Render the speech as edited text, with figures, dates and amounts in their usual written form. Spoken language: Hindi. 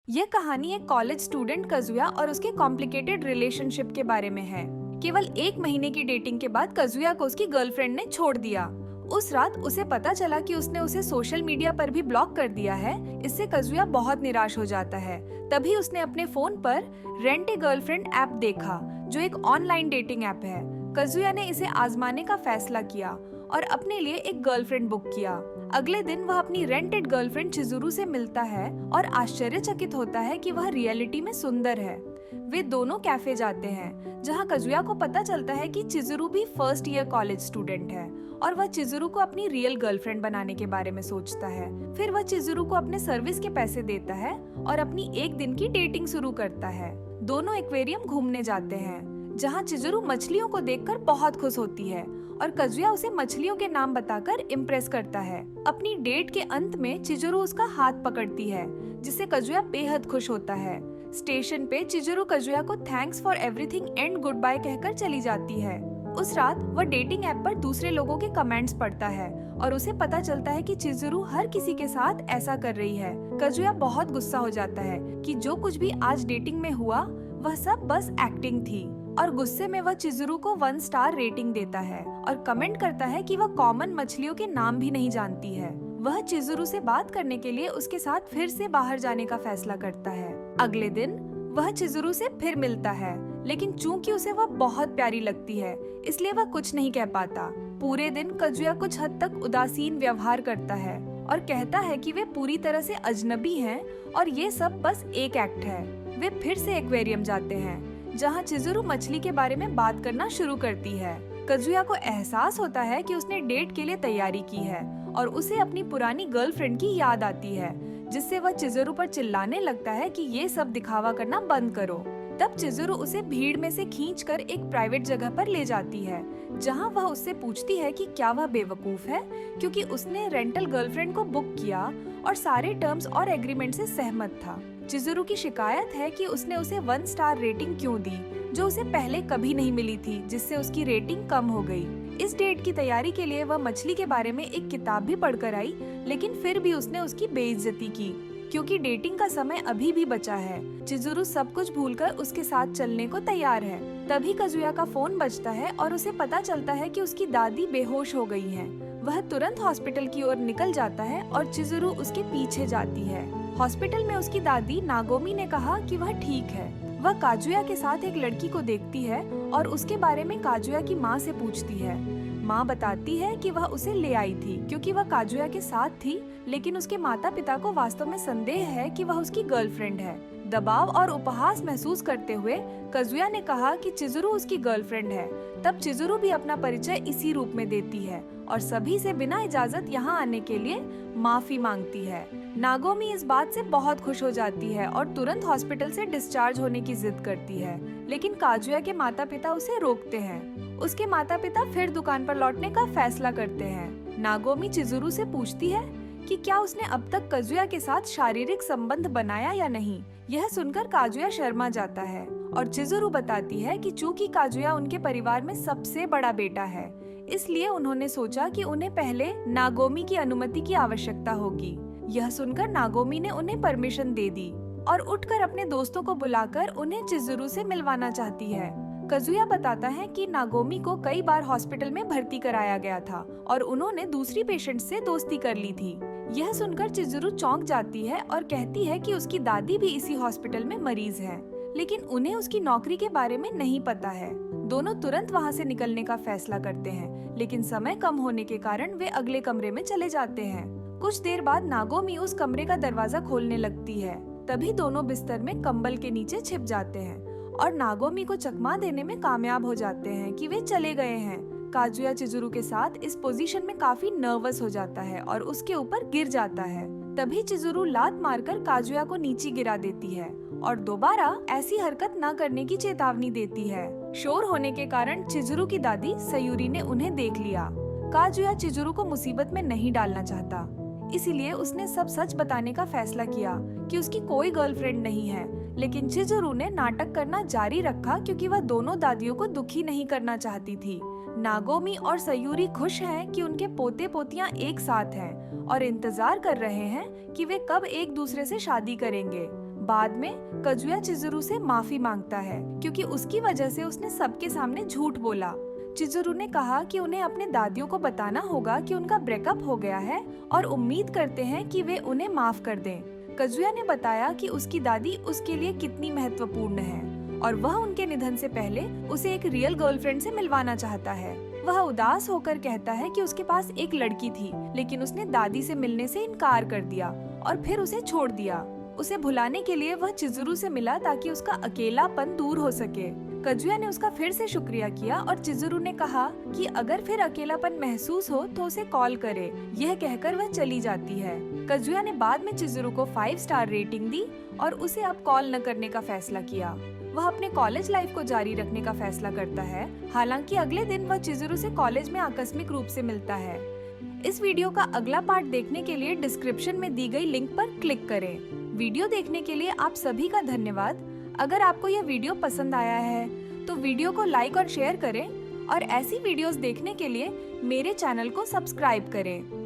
यह कहानी एक कॉलेज स्टूडेंट कजुया और उसके कॉम्प्लिकेटेड रिलेशनशिप के बारे में है। केवल 1 महीने की डेटिंग के बाद कजुया को उसकी गर्लफ्रेंड ने छोड़ दिया। उस रात उसे पता चला कि उसने उसे सोशल मीडिया पर भी ब्लॉक कर दिया है। इससे कजुया बहुत निराश हो जाता है। तभी उसने अपने फोन पर रेंट ए गर्लफ्रेंड ऐप देखा, जो एक ऑनलाइन डेटिंग ऐप है। कजुया ने इसे आजमाने का फैसला किया और अपने लिए एक गर्लफ्रेंड बुक किया। अगले दिन वह अपनी रेंटेड गर्लफ्रेंड चिजुरू से मिलता है और आश्चर्यचकित होता है कि वह रियलिटी में सुंदर है। वे दोनों कैफे जाते हैं, जहां कजुया को पता चलता है कि चिजुरू भी फर्स्ट ईयर कॉलेज स्टूडेंट है और वह चिजुरू को अपनी रियल गर्लफ्रेंड बनाने के बारे में सोचता है। फिर वह चिजुरू को अपने सर्विस के पैसे देता है और अपनी 1 दिन की डेटिंग शुरू करता है। दोनों एक्वेरियम घूमने जाते हैं, जहां चिजुरू मछलियों को देखकर बहुत खुश होती है और कजुया उसे मछलियों के नाम बताकर इम्प्रेस करता है। अपनी डेट के अंत में चिजुरू उसका हाथ पकड़ती है, जिससे कजुया बेहद खुश होता है। स्टेशन पे चिजुरू कजुया को thanks for everything and goodbye कहकर चली जाती है। उस रात वह डेटिंग ऐप पर दूसरे लोगों के कमेंट्स पढ़ता है और उसे पता चलता है कि चिजुरू हर किसी के साथ ऐसा कर रही है। कजुया बहुत गुस्सा हो जाता है कि जो कुछ भी आज डेटिंग में हुआ वह सब बस एक्टिंग थी और गुस्से में वह चिजुरू को 1 स्टार रेटिंग देता है और कमेंट करता है कि वह कॉमन मछलियों के नाम भी नहीं जानती है। वह चिजुरू से बात करने के लिए उसके साथ फिर से बाहर जाने का फैसला करता है। अगले दिन वह चिजुरू से फिर मिलता है, लेकिन चूंकि उसे वह बहुत प्यारी लगती है, इसलिए वह कुछ नहीं कह पाता। पूरे दिन कजुया कुछ हद तक उदासीन व्यवहार करता है और कहता है कि वे पूरी तरह से अजनबी हैं और ये सब बस एक एक्ट है। वे फिर से एक्वेरियम जाते हैं, जहां चिजुरू मछली के बारे में बात करना शुरू करती है। कजुया को एहसास होता है कि उसने डेट के लिए तैयारी की है और उसे अपनी पुरानी गर्लफ्रेंड की याद आती है, जिससे वह चिजुरू पर चिल्लाने लगता है कि ये सब दिखावा करना बंद करो। तब चिजुरू उसे भीड़ में से खींचकर एक प्राइवेट जगह पर ले जाती है, जहां वह उससे पूछती है कि क्या वह बेवकूफ है, क्योंकि उसने रेंटल गर्लफ्रेंड को बुक किया और सारे टर्म्स और एग्रीमेंट से सहमत था। चिजुरू की शिकायत है कि उसने उसे 1 स्टार रेटिंग क्यों दी, जो उसे पहले कभी नहीं मिली थी, जिससे उसकी रेटिंग कम हो गई। इस डेट की तैयारी के लिए वह मछली के बारे में एक किताब भी पढ़कर आई, लेकिन फिर भी उसने उसकी बेइज्जती की, क्योंकि डेटिंग का समय अभी भी बचा है। चिजुरू सब कुछ भूलकर उसके साथ चलने को तैयार है। तभी कजुया का फोन बजता है और उसे पता चलता है कि उसकी दादी बेहोश हो गई हैं। वह तुरंत हॉस्पिटल की ओर निकल जाता है और चिजुरू उसके पीछे जाती है। हॉस्पिटल में उसकी दादी नागोमी ने कहा कि वह ठीक है। वह काजुया के साथ एक लड़की को देखती है और उसके बारे में काजुया की माँ से पूछती है। माँ बताती है कि वह उसे ले आई थी क्योंकि वह काजुया के साथ थी, लेकिन उसके माता पिता को वास्तव में संदेह है कि वह उसकी गर्लफ्रेंड है। दबाव और उपहास महसूस करते हुए कजुया ने कहा कि चिजुरू उसकी गर्लफ्रेंड है। तब चिजुरू भी अपना परिचय इसी रूप में देती है और सभी से बिना इजाजत यहाँ आने के लिए माफी मांगती है। नागोमी इस बात से बहुत खुश हो जाती है और तुरंत हॉस्पिटल से डिस्चार्ज होने की जिद करती है, लेकिन काजुया के माता पिता उसे रोकते हैं। उसके माता पिता फिर दुकान पर लौटने का फैसला करते हैं। नागोमी चिजुरू से पूछती है कि क्या उसने अब तक कजुया के साथ शारीरिक संबंध बनाया या नहीं। यह सुनकर काजुया शर्मा जाता है और चिजुरू बताती है कि चूंकि काजुया उनके परिवार में सबसे बड़ा बेटा है, इसलिए उन्होंने सोचा कि उन्हें पहले नागोमी की अनुमति की आवश्यकता होगी। यह सुनकर नागोमी ने उन्हें परमिशन दे दी और उठकर अपने दोस्तों को बुलाकर उन्हें चिजुरू से मिलवाना चाहती है। कजुया बताता है कि नागोमी को कई बार हॉस्पिटल में भर्ती कराया गया था और उन्होंने दूसरी पेशेंट से दोस्ती कर ली थी। यह सुनकर चिजुरू चौंक जाती है और कहती है कि उसकी दादी भी इसी हॉस्पिटल में मरीज है, लेकिन उन्हें उसकी नौकरी के बारे में नहीं पता है। दोनों तुरंत वहाँ से निकलने का फैसला करते हैं, लेकिन समय कम होने के कारण वे अगले कमरे में चले जाते हैं। कुछ देर बाद नागोमी उस कमरे का दरवाजा खोलने लगती है। तभी दोनों बिस्तर में कंबल के नीचे छिप जाते हैं और नागोमी को चकमा देने में कामयाब हो जाते हैं कि वे चले गए हैं। काजुया चिजुरू के साथ इस पोजीशन में काफी नर्वस हो जाता है और उसके ऊपर गिर जाता है। तभी चिजुरू लात मारकर काजुया को नीचे गिरा देती है और दोबारा ऐसी हरकत न करने की चेतावनी देती है। शोर होने के कारण चिजुरू की दादी सयूरी ने उन्हें देख लिया। काजुया चिजुरू को मुसीबत में नहीं डालना चाहता, इसीलिए उसने सब सच बताने का फैसला किया कि उसकी कोई गर्लफ्रेंड नहीं है, लेकिन चिजुरू ने नाटक करना जारी रखा क्योंकि वह दोनों दादियों को दुखी नहीं करना चाहती थी। नागोमी और सयूरी खुश हैं कि उनके पोते पोतियां एक साथ हैं और इंतजार कर रहे हैं कि वे कब एक दूसरे से शादी करेंगे। बाद में कजुया चिजुरू से माफी मांगता है क्योंकि उसकी वजह से उसने सबके सामने झूठ बोला। चिजुरू ने कहा कि उन्हें अपने दादियों को बताना होगा कि उनका ब्रेकअप हो गया है और उम्मीद करते हैं कि वे उन्हें माफ कर दें। कजुया ने बताया कि उसकी दादी उसके लिए कितनी महत्वपूर्ण है और वह उनके निधन से पहले उसे एक रियल गर्लफ्रेंड से मिलवाना चाहता है। वह उदास होकर कहता है कि उसके पास एक लड़की थी, लेकिन उसने दादी से मिलने से इनकार कर दिया और फिर उसे छोड़ दिया। उसे भुलाने के लिए वह चिजुरू से मिला ताकि उसका अकेलापन दूर हो सके। कजुया ने उसका फिर से शुक्रिया किया और चिजुरू ने कहा कि अगर फिर अकेलापन महसूस हो तो उसे कॉल करे। यह कहकर वह चली जाती है। कजुया ने बाद में चिजुरू को 5 स्टार रेटिंग दी और उसे अब कॉल न करने का फैसला किया। वह अपने कॉलेज लाइफ को जारी रखने का फैसला करता है। हालांकि अगले दिन वह चिजुरू से कॉलेज में आकस्मिक रूप से मिलता है। इस वीडियो का अगला पार्ट देखने के लिए डिस्क्रिप्शन में दी गई लिंक पर क्लिक करें। वीडियो देखने के लिए आप सभी का धन्यवाद। अगर आपको यह वीडियो पसंद आया है तो वीडियो को लाइक और शेयर करें और ऐसी वीडियोस देखने के लिए मेरे चैनल को सब्सक्राइब करें।